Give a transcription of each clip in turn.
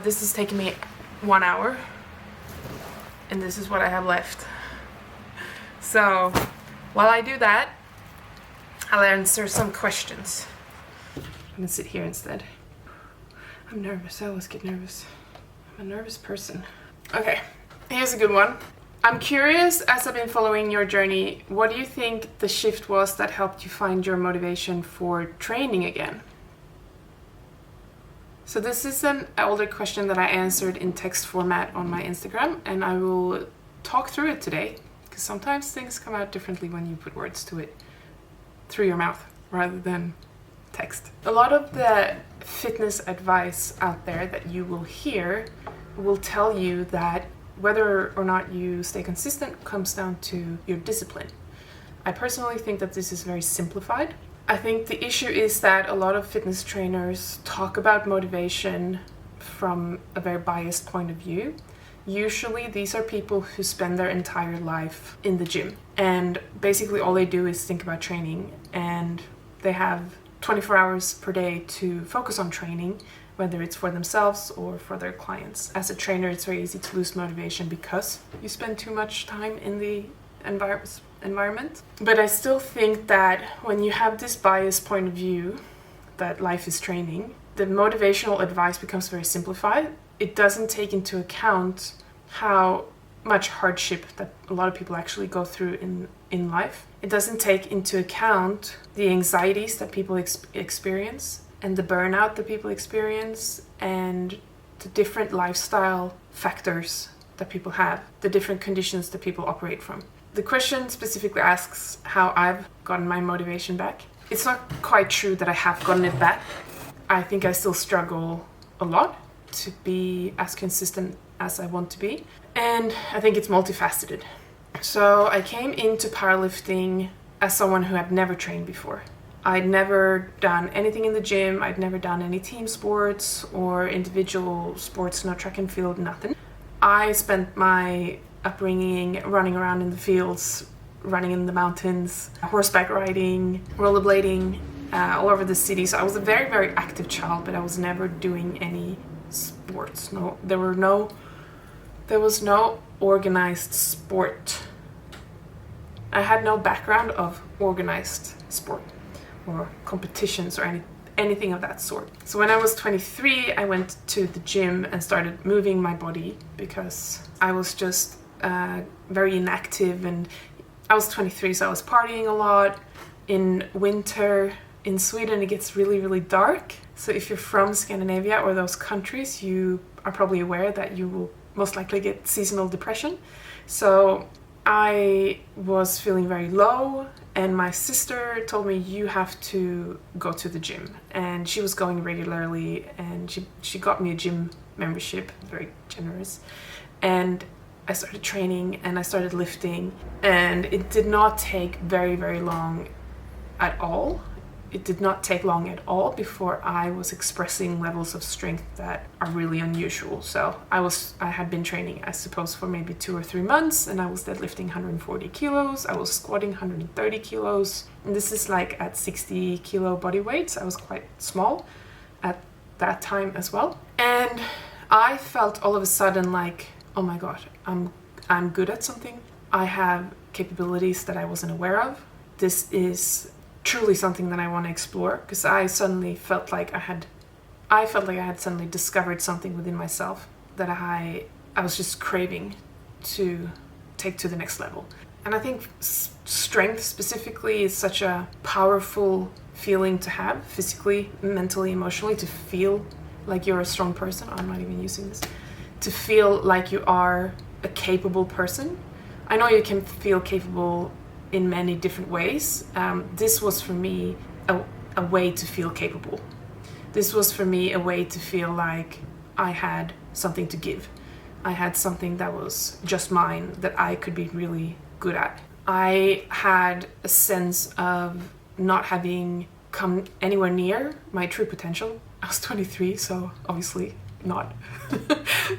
This has taken me 1 hour, and this is what I have left. So while I do that, I'll answer some questions. I'm gonna sit here instead. I'm nervous. I always get nervous. I'm a nervous person. Okay, here's a good one. I'm curious, as I've been following your journey, what do you think the shift was that helped you find your motivation for training again? So this is an older question that I answered in text format on my Instagram, and I will talk through it today, because sometimes things come out differently when you put words to it through your mouth rather than text. A lot of the fitness advice out there that you will hear will tell you that whether or not you stay consistent comes down to your discipline. I personally think that this is very simplified. I think the issue is that a lot of fitness trainers talk about motivation from a very biased point of view. Usually these are people who spend their entire life in the gym, and basically all they do is think about training, and they have 24 hours per day to focus on training, whether it's for themselves or for their clients. As a trainer, it's very easy to lose motivation because you spend too much time in the environment. But I still think that when you have this biased point of view that life is training, the motivational advice becomes very simplified. It doesn't take into account how much hardship that a lot of people actually go through in life. It doesn't take into account the anxieties that people experience and the burnout that people experience and the different lifestyle factors that people have, the different conditions that people operate from. The question specifically asks how I've gotten my motivation back. It's not quite true that I have gotten it back. I think I still struggle a lot to be as consistent as I want to be. And I think it's multifaceted. So I came into powerlifting as someone who had never trained before. I'd never done anything in the gym. I'd never done any team sports or individual sports, no track and field, nothing. I spent my upbringing running around in the fields, running in the mountains, horseback riding, rollerblading, all over the city. So I was a very, very active child, but I was never doing any sports. No, there was no organized sport. I had no background of organized sport or competitions or anything of that sort. So when I was 23, I went to the gym and started moving my body because I was just very inactive, and I was 23, so I was partying a lot. In winter in Sweden, it gets really, really dark. So if you're from Scandinavia or those countries, you are probably aware that you will most likely get seasonal depression. So I was feeling very low, and my sister told me, you have to go to the gym. And she was going regularly, and she got me a gym membership, very generous. And I started training and I started lifting, and it did not take very, very long at all. It did not take long at all before I was expressing levels of strength that are really unusual. So I had been training, I suppose, for maybe 2 or 3 months, and I was deadlifting 140 kilos. I was squatting 130 kilos. And this is like at 60 kilo body weight. So I was quite small at that time as well. And I felt all of a sudden like, oh my God, I'm good at something. I have capabilities that I wasn't aware of. This is truly something that I want to explore, because I suddenly felt like I had suddenly discovered something within myself that I was just craving to take to the next level. And I think strength specifically is such a powerful feeling to have, physically, mentally, emotionally, to feel like you're a strong person. I'm not even using this. To feel like you are a capable person. I know you can feel capable in many different ways. This was for me a way to feel capable. This was for me a way to feel like I had something to give. I had something that was just mine, that I could be really good at. I had a sense of not having come anywhere near my true potential. I was 23, so obviously not.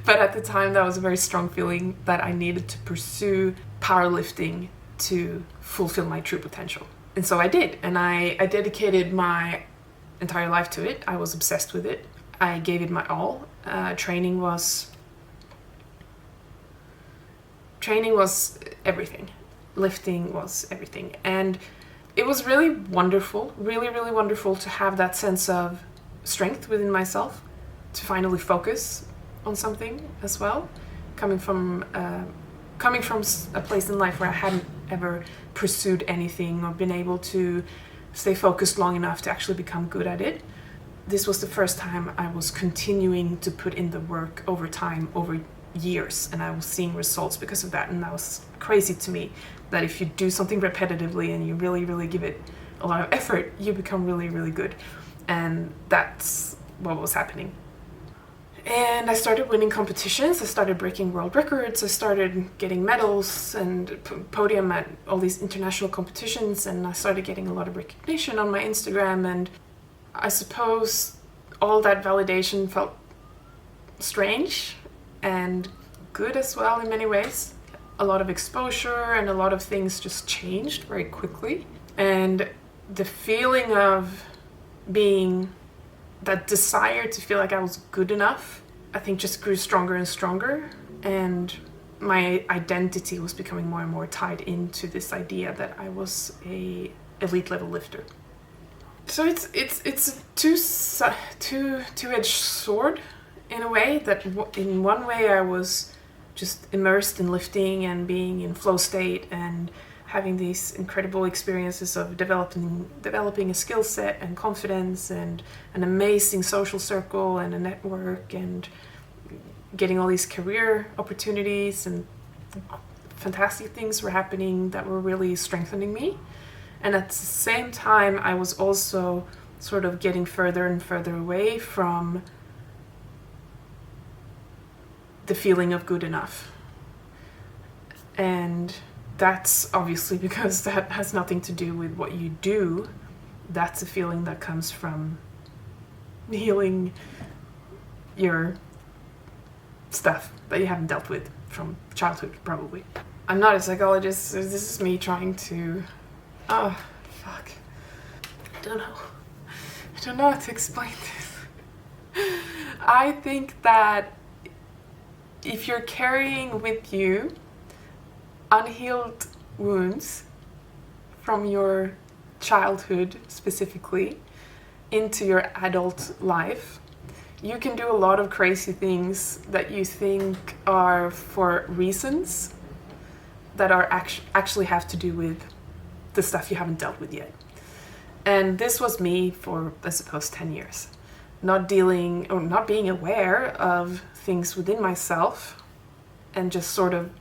But at the time, that was a very strong feeling that I needed to pursue powerlifting to fulfill my true potential. And so I did, and I dedicated my entire life to it. I was obsessed with it. I gave it my all, Training was everything. Lifting was everything. And it was really wonderful, really, really wonderful to have that sense of strength within myself, to finally focus on something as well, coming from a place in life where I hadn't ever pursued anything or been able to stay focused long enough to actually become good at it. This was the first time I was continuing to put in the work over time, over years, and I was seeing results because of that. And that was crazy to me, that if you do something repetitively and you really, really give it a lot of effort, you become really, really good. And that's what was happening. And I started winning competitions, I started breaking world records, I started getting medals and podium at all these international competitions, and I started getting a lot of recognition on my Instagram. And I suppose all that validation felt strange and good as well in many ways. A lot of exposure and a lot of things just changed very quickly. And the feeling of being, that desire to feel like I was good enough, I think just grew stronger and stronger. And my identity was becoming more and more tied into this idea that I was a elite level lifter. So it's a two-edged sword in a way, that in one way I was just immersed in lifting and being in flow state and having these incredible experiences of developing a skill set and confidence and an amazing social circle and a network and getting all these career opportunities, and fantastic things were happening that were really strengthening me. And at the same time, I was also sort of getting further and further away from the feeling of good enough. And that's obviously because that has nothing to do with what you do. That's a feeling that comes from healing your stuff that you haven't dealt with from childhood, probably. I'm not a psychologist, so this is me trying to... I don't know how to explain this. I think that if you're carrying with you unhealed wounds from your childhood specifically into your adult life, you can do a lot of crazy things that you think are for reasons that are actually have to do with the stuff you haven't dealt with yet. And this was me for, I suppose, 10 years. Not being aware of things within myself, and just sort of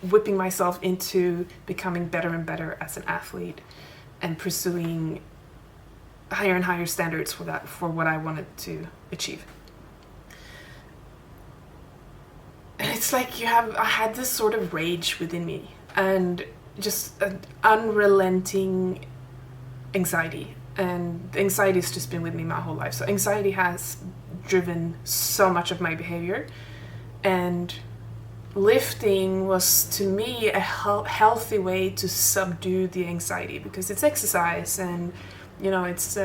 whipping myself into becoming better and better as an athlete and pursuing higher and higher standards for what I wanted to achieve. And it's like I had this sort of rage within me, and just an unrelenting anxiety. And anxiety has just been with me my whole life. So anxiety has driven so much of my behavior. And lifting was, to me, a healthy way to subdue the anxiety, because it's exercise and, it's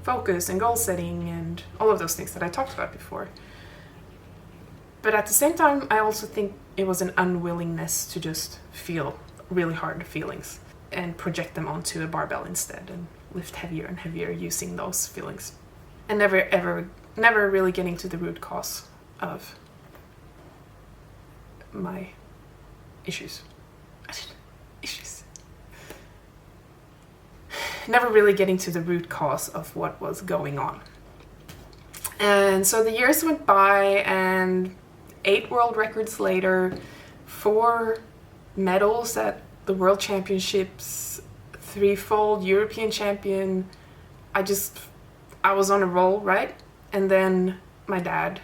focus and goal setting and all of those things that I talked about before. But at the same time, I also think it was an unwillingness to just feel really hard feelings and project them onto a barbell instead and lift heavier and heavier using those feelings. And never really getting to the root cause of my issues. Never really getting to the root cause of what was going on. And so the years went by, and 8 world records later, 4 medals at the World Championships, 3-fold European champion. I was on a roll, right? And then my dad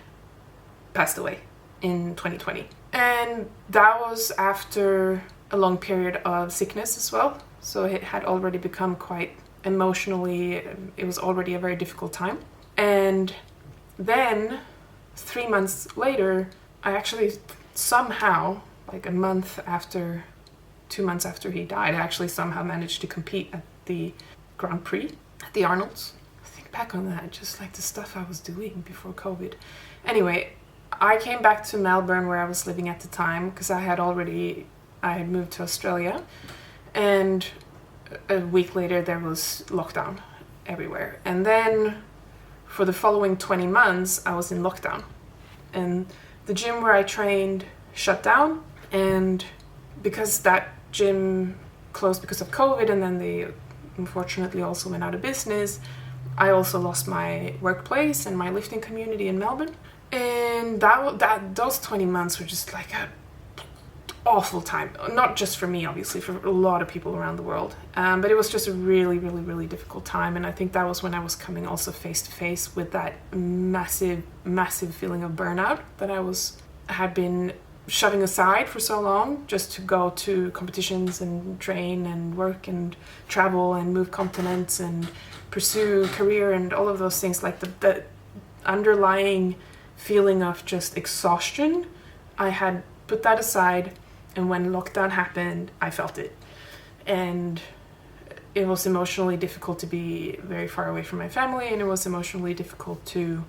passed away in 2020. And that was after a long period of sickness as well. So it had already become quite emotionally, it was already a very difficult time. And then 3 months later, I actually somehow, like 2 months after he died, I actually somehow managed to compete at the Grand Prix at the Arnold's. I think look back on that, just like the stuff I was doing before COVID. Anyway, I came back to Melbourne where I was living at the time because I had moved to Australia, and a week later there was lockdown everywhere. And then for the following 20 months I was in lockdown, and the gym where I trained shut down, and because that gym closed because of COVID, and then they unfortunately also went out of business, I also lost my workplace and my lifting community in Melbourne. And those 20 months were just like a awful time, not just for me, obviously, for a lot of people around the world, but it was just a really, really, really difficult time. And I think that was when I was coming also face to face with that massive feeling of burnout that had been shoving aside for so long, just to go to competitions and train and work and travel and move continents and pursue career and all of those things. Like the underlying feeling of just exhaustion, I had put that aside, and when lockdown happened, I felt it. And it was emotionally difficult to be very far away from my family, and it was emotionally difficult to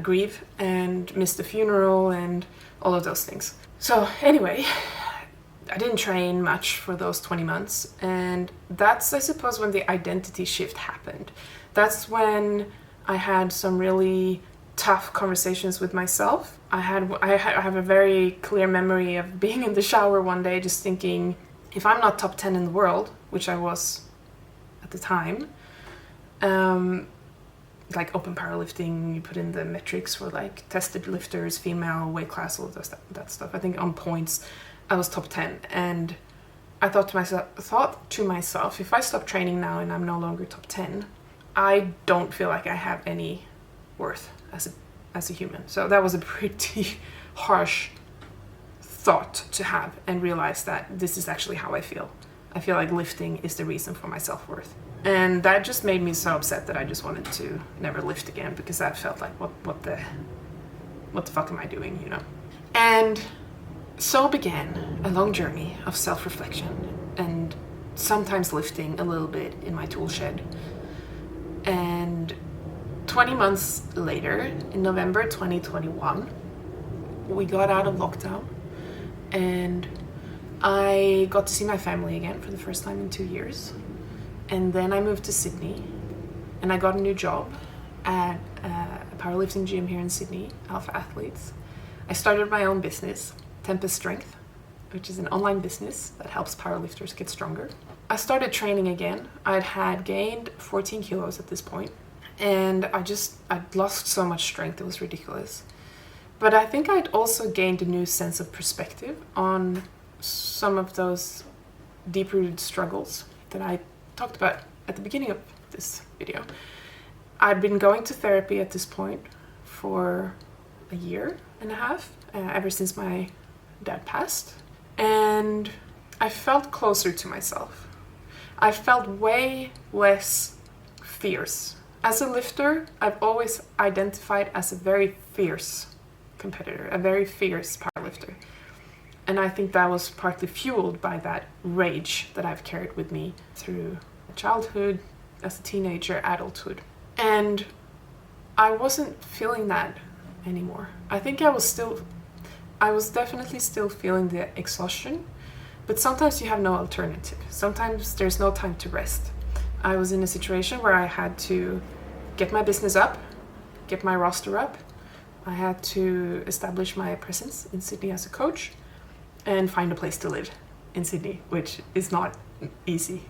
grieve and miss the funeral and all of those things. So anyway, I didn't train much for those 20 months, and that's, I suppose, when the identity shift happened. That's when I had some really tough conversations with myself. I have a very clear memory of being in the shower one day just thinking, if I'm not top 10 in the world, which I was at the time, like open powerlifting, you put in the metrics for like tested lifters, female, weight class, all of that stuff. I think on points I was top 10, and I thought to myself, if I stop training now and I'm no longer top 10, I don't feel like I have any worth as a human. So that was a pretty harsh thought to have, and realize that this is actually how I feel. I feel like lifting is the reason for my self-worth. And that just made me so upset that I just wanted to never lift again, because that felt like, what the fuck am I doing, you know? And so began a long journey of self-reflection, and sometimes lifting a little bit in my tool shed. And 20 months later, in November 2021, we got out of lockdown, and I got to see my family again for the first time in 2 years. And then I moved to Sydney, and I got a new job at a powerlifting gym here in Sydney, Alpha Athletes. I started my own business, Tempest Strength, which is an online business that helps powerlifters get stronger. I started training again. I'd gained 14 kilos at this point, and I'd lost so much strength, it was ridiculous. But I think I'd also gained a new sense of perspective on some of those deep-rooted struggles that I talked about at the beginning of this video. I'd been going to therapy at this point for a year and a half, ever since my dad passed, and I felt closer to myself. I felt way less fierce. As a lifter, I've always identified as a very fierce competitor, a very fierce powerlifter. And I think that was partly fueled by that rage that I've carried with me through childhood, as a teenager, adulthood. And I wasn't feeling that anymore. I think I was definitely still feeling the exhaustion, but sometimes you have no alternative. Sometimes there's no time to rest. I was in a situation where I had to get my business up, get my roster up. I had to establish my presence in Sydney as a coach, and find a place to live in Sydney, which is not easy,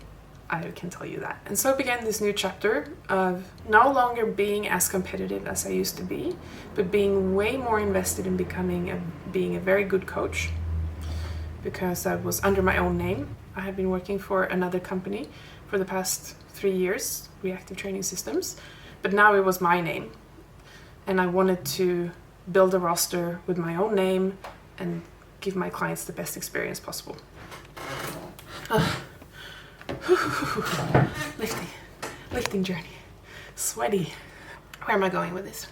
I can tell you that. And so began this new chapter of no longer being as competitive as I used to be, but being way more invested in being a very good coach, because I was under my own name. I had been working for another company for the past 3 years, Reactive Training Systems, but now it was my name. And I wanted to build a roster with my own name and give my clients the best experience possible. Lifting journey. Sweaty. Where am I going with this?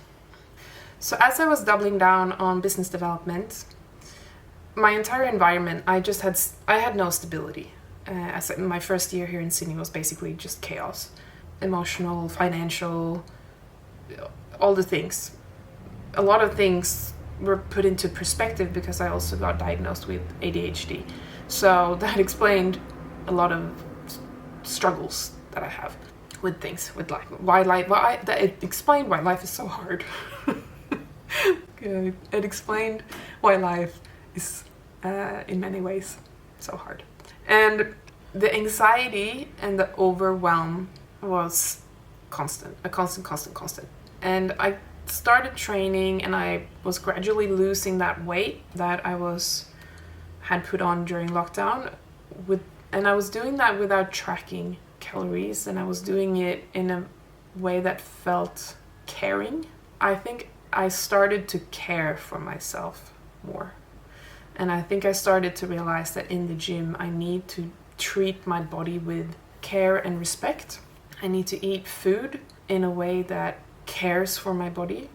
So as I was doubling down on business development, my entire environment, I had no stability. My first year here in Sydney was basically just chaos. emotional, financial, all the things. A lot of things were put into perspective because I also got diagnosed with ADHD. So that explained a lot of struggles that I have with things, with life. It explained why life is so hard. It explained why life is, in many ways, so hard. And the anxiety and the overwhelm was constant. And I started training, and I was gradually losing that weight that I had put on during lockdown, and I was doing that without tracking calories, and I was doing it in a way that felt caring. I think I started to care for myself more, and I think I started to realize that in the gym I need to treat my body with care and respect. I need to eat food in a way that cares for my body,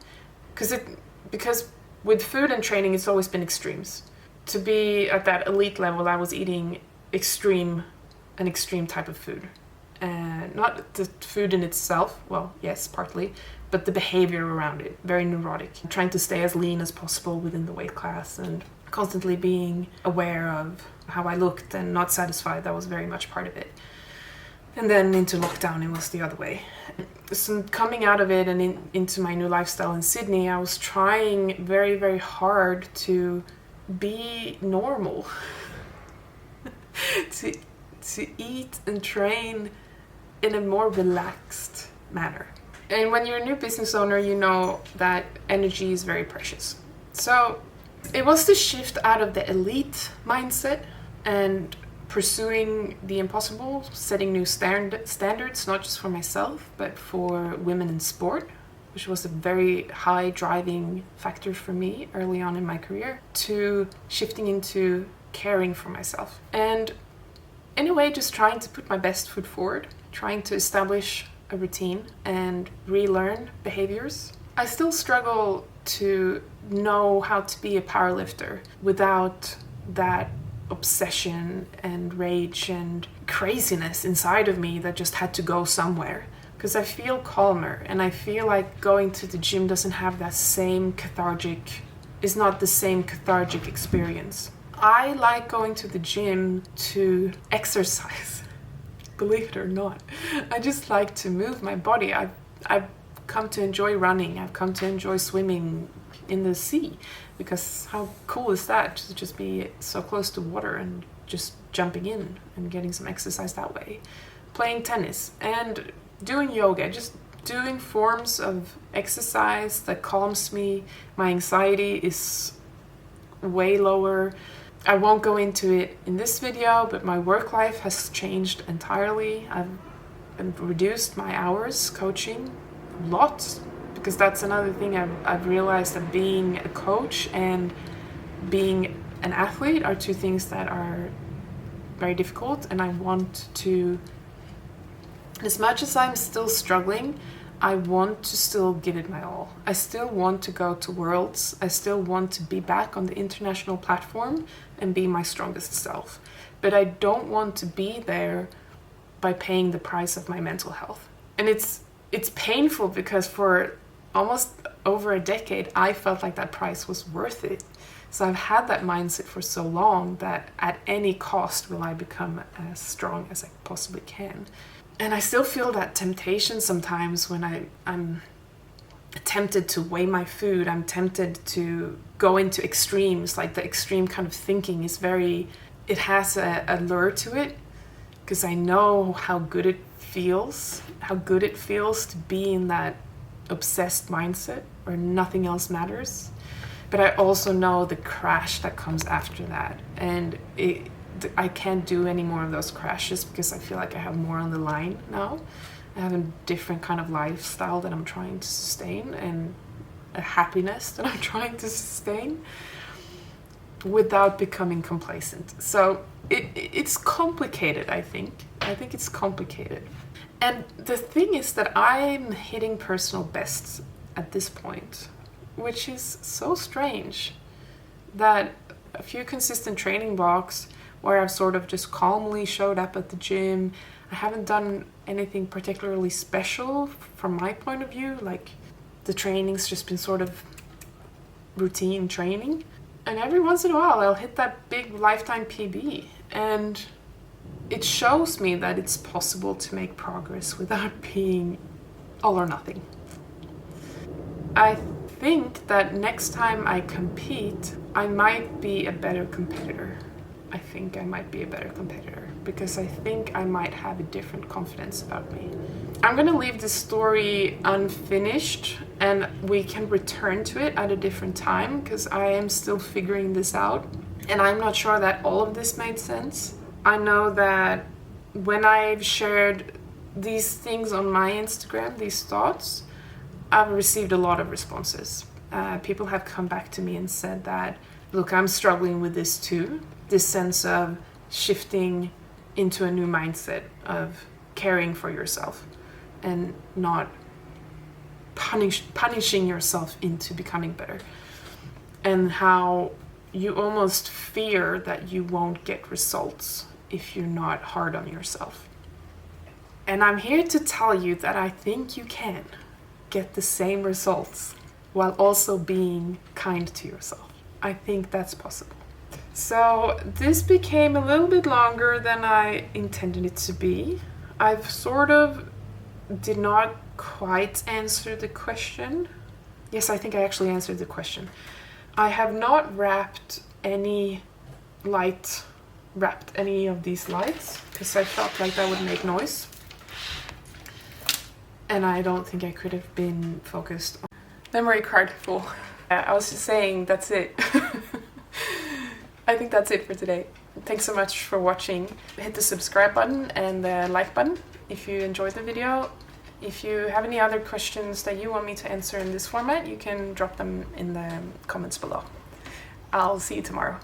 because with food and training it's always been extremes. To be at that elite level, I was eating an extreme type of food, and not the food in itself, well, yes, partly, but the behavior around it, very neurotic, trying to stay as lean as possible within the weight class and constantly being aware of how I looked and not satisfied. That was very much part of it. And then into lockdown, it was the other way. So coming out of it and into my new lifestyle in Sydney, I was trying very, very hard to be normal. to eat and train in a more relaxed manner. And when you're a new business owner, you know that energy is very precious. So it was the shift out of the elite mindset and pursuing the impossible, setting new standards, not just for myself, but for women in sport, which was a very high driving factor for me early on in my career, to shifting into caring for myself. And in a way, just trying to put my best foot forward, trying to establish a routine and relearn behaviors. I still struggle to know how to be a powerlifter without that obsession and rage and craziness inside of me that just had to go somewhere. Because I feel calmer, and I feel like going to the gym doesn't have that same is not the same cathartic experience. I like going to the gym to exercise, believe it or not. I just like to move my body. I've come to enjoy running. I've come to enjoy swimming in the sea, because how cool is that to just be so close to water and just jumping in and getting some exercise that way. Playing tennis and doing yoga, just doing forms of exercise that calms me. My anxiety is way lower. I won't go into it in this video, but my work life has changed entirely. I've reduced my hours coaching a lot, because that's another thing I've realized, that being a coach and being an athlete are two things that are very difficult, and I want to, as much as I'm still struggling, I want to still give it my all. I still want to go to Worlds. I still want to be back on the international platform and be my strongest self. But I don't want to be there by paying the price of my mental health. And it's painful, because for almost over a decade, I felt like that price was worth it. So I've had that mindset for so long that at any cost will I become as strong as I possibly can. And I still feel that temptation sometimes when I'm tempted to weigh my food. I'm tempted to go into extremes, like the extreme kind of thinking is it has a lure to it, because I know how good it feels to be in that obsessed mindset where nothing else matters. But I also know the crash that comes after that, and I can't do any more of those crashes, because I feel like I have more on the line now. I have a different kind of lifestyle that I'm trying to sustain, and a happiness that I'm trying to sustain without becoming complacent. So it's complicated, I think. I think it's complicated. And the thing is that I'm hitting personal bests at this point, which is so strange, that a few consistent training blocks where I've sort of just calmly showed up at the gym, I haven't done anything particularly special from my point of view, like the training's just been sort of routine training. And every once in a while I'll hit that big lifetime PB, and it shows me that it's possible to make progress without being all or nothing. I think that next time I compete, I might be a better competitor. I think I might be a better competitor because I think I might have a different confidence about me. I'm gonna leave this story unfinished and we can return to it at a different time because I am still figuring this out and I'm not sure that all of this made sense. I know that when I've shared these things on my Instagram, these thoughts, I've received a lot of responses. People have come back to me and said that, look, I'm struggling with this too. This sense of shifting into a new mindset of caring for yourself and not punishing yourself into becoming better. And how you almost fear that you won't get results if you're not hard on yourself. And I'm here to tell you that I think you can get the same results while also being kind to yourself. I think that's possible. So this became a little bit longer than I intended it to be. I've sort of did not quite answer the question. Yes, I think I actually answered the question. I have not wrapped any of these lights because I felt like that would make noise. And I don't think I could have been focused on memory card full. I was just saying that's it. I think that's it for today. Thanks so much for watching. Hit the subscribe button and the like button if you enjoyed the video. If you have any other questions that you want me to answer in this format, you can drop them in the comments below. I'll see you tomorrow.